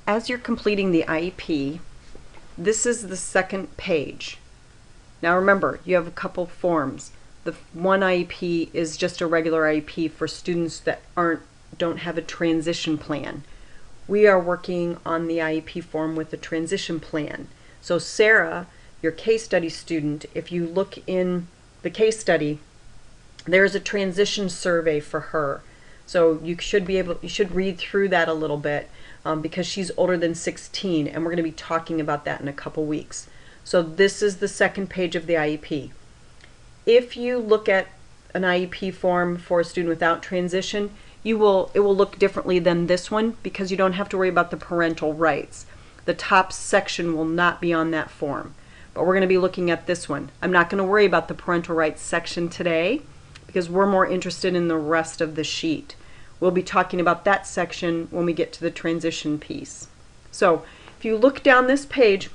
As you're completing the IEP, this is the second page. Now remember, you have a couple forms. The one IEP is just a regular IEP for students that don't have a transition plan. We are working on the IEP form with a transition plan. So Sarah, your case study student, if you look in the case study, there's a transition survey for her. So you should read through that a little bit because she's older than 16, and we're going to be talking about that in a couple weeks. So this is the second page of the IEP. If you look at an IEP form for a student without transition, it will look differently than this one because you don't have to worry about the parental rights. The top section will not be on that form, but we're going to be looking at this one. I'm not going to worry about the parental rights section today because we're more interested in the rest of the sheet. We'll be talking about that section when we get to the transition piece. So if you look down this page,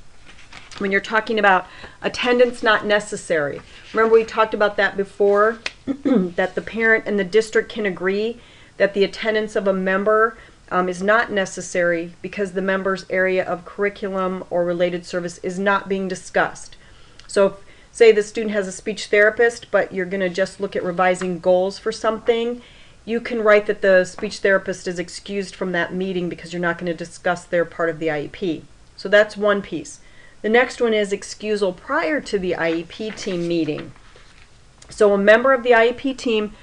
when you're talking about attendance not necessary, remember we talked about that before, that the parent and the district can agree that the attendance of a member is not necessary because the member's area of curriculum or related service is not being discussed. So say the student has a speech therapist, but you're going to just look at revising goals for something, you can write that the speech therapist is excused from that meeting because you're not going to discuss their part of the IEP. So that's one piece. The next one is excusal prior to the IEP team meeting. So a member of the IEP team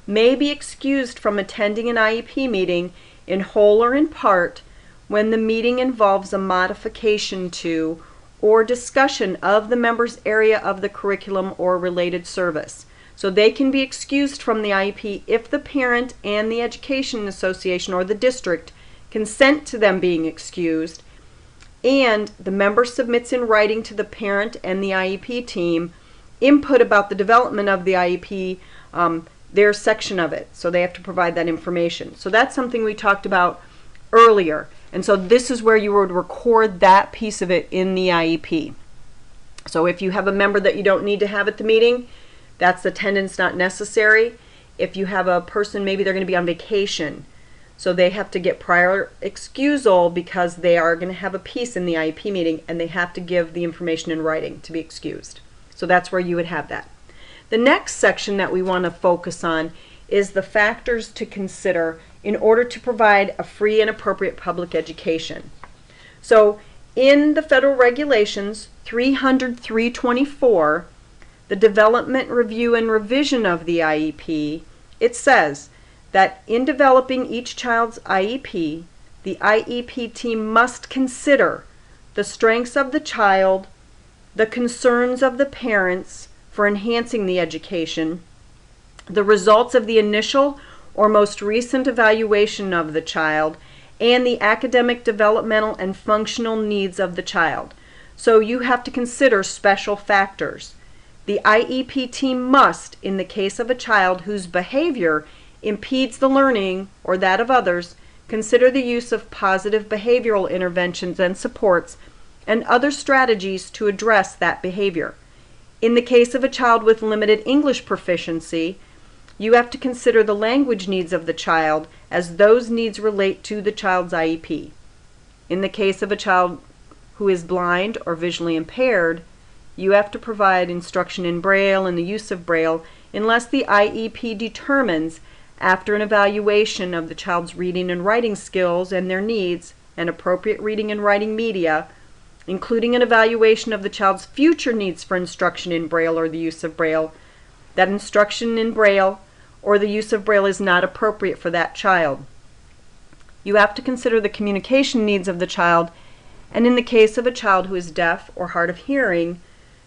may be excused from attending an IEP meeting in whole or in part when the meeting involves a modification to or discussion of the member's area of the curriculum or related service. So they can be excused from the IEP if the parent and the education association or the district consent to them being excused, and the member submits in writing to the parent and the IEP team input about the development of the IEP, their section of it. So they have to provide that information. So that's something we talked about earlier. And so this is where you would record that piece of it in the IEP. So if you have a member that you don't need to have at the meeting, that's attendance not necessary. If you have a person, maybe they're going to be on vacation, so they have to get prior excusal because they are going to have a piece in the IEP meeting and they have to give the information in writing to be excused. So that's where you would have that. The next section that we want to focus on is the factors to consider in order to provide a free and appropriate public education. So in the federal regulations 300-324, the development, review, and revision of the IEP, it says that in developing each child's IEP, the IEP team must consider the strengths of the child, the concerns of the parents for enhancing the education, the results of the initial or most recent evaluation of the child, and the academic, developmental, and functional needs of the child. So you have to consider special factors. The IEP team must, in the case of a child whose behavior impedes the learning or that of others, consider the use of positive behavioral interventions and supports and other strategies to address that behavior. In the case of a child with limited English proficiency, you have to consider the language needs of the child as those needs relate to the child's IEP. In the case of a child who is blind or visually impaired, you have to provide instruction in Braille and the use of Braille unless the IEP determines, after an evaluation of the child's reading and writing skills and their needs and appropriate reading and writing media, including an evaluation of the child's future needs for instruction in Braille or the use of Braille, that instruction in Braille or the use of Braille is not appropriate for that child. You have to consider the communication needs of the child, and in the case of a child who is deaf or hard of hearing,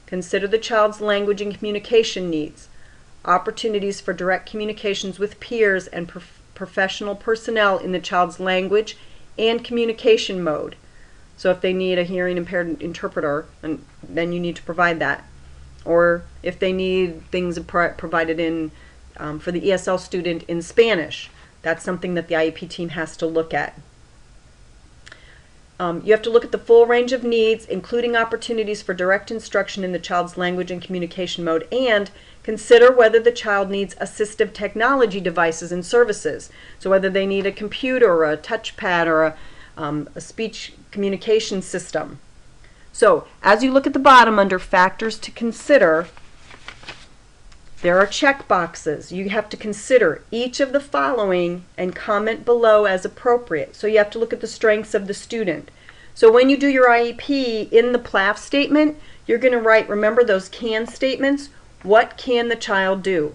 consider the child's language and communication needs, opportunities for direct communications with peers and professional personnel in the child's language and communication mode. So if they need a hearing impaired interpreter, then you need to provide that. Or if they need things provided in for the ESL student in Spanish, that's something that the IEP team has to look at. You have to look at the full range of needs, including opportunities for direct instruction in the child's language and communication mode, and consider whether the child needs assistive technology devices and services. So whether they need a computer or a touchpad or a speech communication system. So as you look at the bottom under factors to consider, there are check boxes. You have to consider each of the following and comment below as appropriate. So you have to look at the strengths of the student. So when you do your IEP in the PLAF statement, you're going to write, remember those can statements? What can the child do?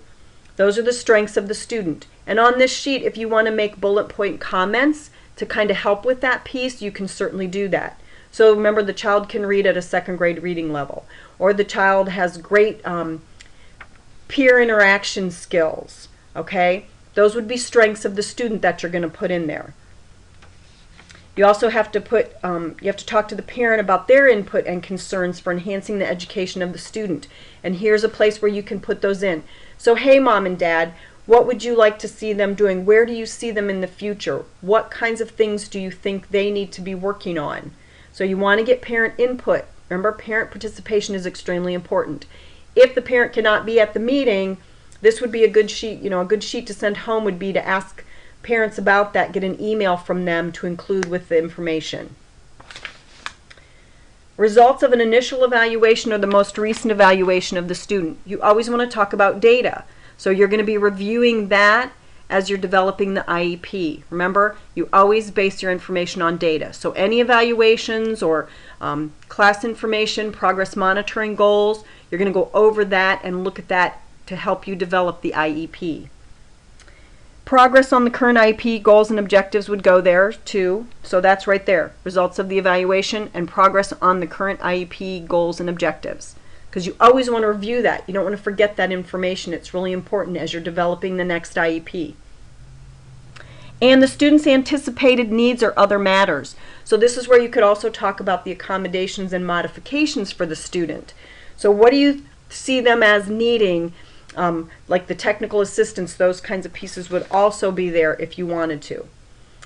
Those are the strengths of the student. And on this sheet, if you want to make bullet point comments to kind of help with that piece, you can certainly do that. So remember, the child can read at a second grade reading level, or the child has great peer interaction skills, okay? Those would be strengths of the student that you're going to put in there. You also have to put, you have to talk to the parent about their input and concerns for enhancing the education of the student. And here's a place where you can put those in. So, hey, Mom and Dad, what would you like to see them doing? Where do you see them in the future? What kinds of things do you think they need to be working on? So you want to get parent input. Remember, parent participation is extremely important. If the parent cannot be at the meeting, this would be a good sheet. You know, a good sheet to send home would be to ask parents about that, get an email from them to include with the information. Results of an initial evaluation or the most recent evaluation of the student. You always want to talk about data. So you're going to be reviewing that as you're developing the IEP. Remember, you always base your information on data. So any evaluations or class information, progress monitoring goals, you're going to go over that and look at that to help you develop the IEP. Progress on the current IEP goals and objectives would go there too. So that's right there. Results of the evaluation and progress on the current IEP goals and objectives. Because you always want to review that. You don't want to forget that information. It's really important as you're developing the next IEP. And the student's anticipated needs or other matters. So this is where you could also talk about the accommodations and modifications for the student. So what do you see them as needing? Like the technical assistance, those kinds of pieces would also be there if you wanted to.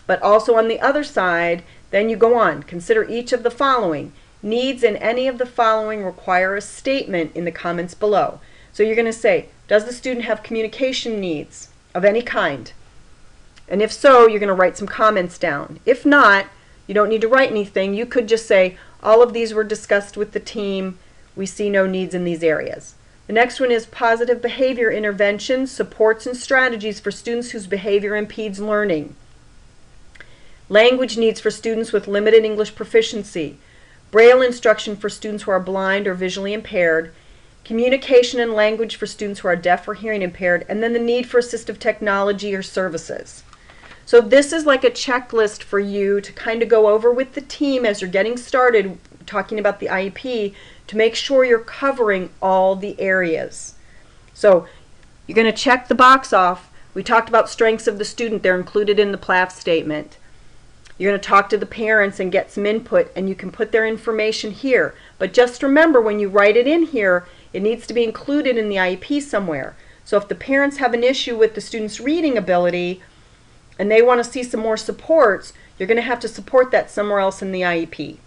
But also on the other side, then you go on. Consider each of the following. Needs in any of the following require a statement in the comments below. So you're going to say, does the student have communication needs of any kind? And if so, you're going to write some comments down. If not, you don't need to write anything. You could just say, all of these were discussed with the team. We see no needs in these areas. The next one is positive behavior interventions, supports, and strategies for students whose behavior impedes learning. Language needs for students with limited English proficiency. Braille instruction for students who are blind or visually impaired. Communication and language for students who are deaf or hearing impaired. And then the need for assistive technology or services. So this is like a checklist for you to kind of go over with the team as you're getting started talking about the IEP to make sure you're covering all the areas. So you're going to check the box off. We talked about strengths of the student. They're included in the PLAF statement. You're going to talk to the parents and get some input, and you can put their information here. But just remember, when you write it in here, it needs to be included in the IEP somewhere. So if the parents have an issue with the student's reading ability and they want to see some more supports, you're going to have to support that somewhere else in the IEP.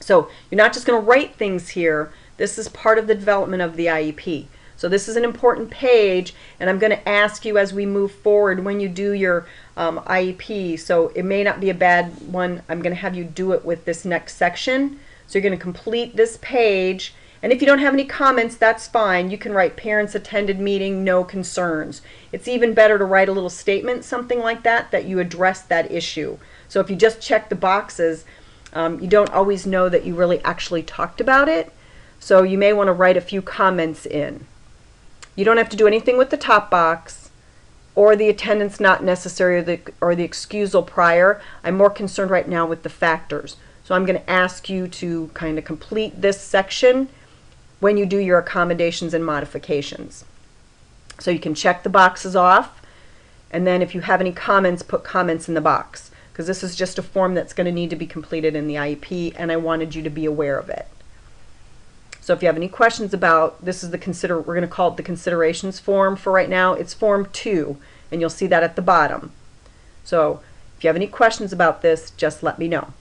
So you're not just going to write things here. This is part of the development of the IEP. So this is an important page, and I'm going to ask you as we move forward when you do your IEP. So it may not be a bad one. I'm going to have you do it with this next section. So you're going to complete this page. And if you don't have any comments, that's fine. You can write parents attended meeting, no concerns. It's even better to write a little statement, something like that, that you address that issue. So if you just check the boxes, you don't always know that you really actually talked about it. So you may want to write a few comments in. You don't have to do anything with the top box or the attendance not necessary or the excusal prior. I'm more concerned right now with the factors. So I'm going to ask you to kind of complete this section when you do your accommodations and modifications. So you can check the boxes off, and then if you have any comments, put comments in the box, because this is just a form that's going to need to be completed in the IEP, and I wanted you to be aware of it. So if you have any questions about, this is the we're going to call it the considerations form for right now. It's form 2, and you'll see that at the bottom. So if you have any questions about this, just let me know.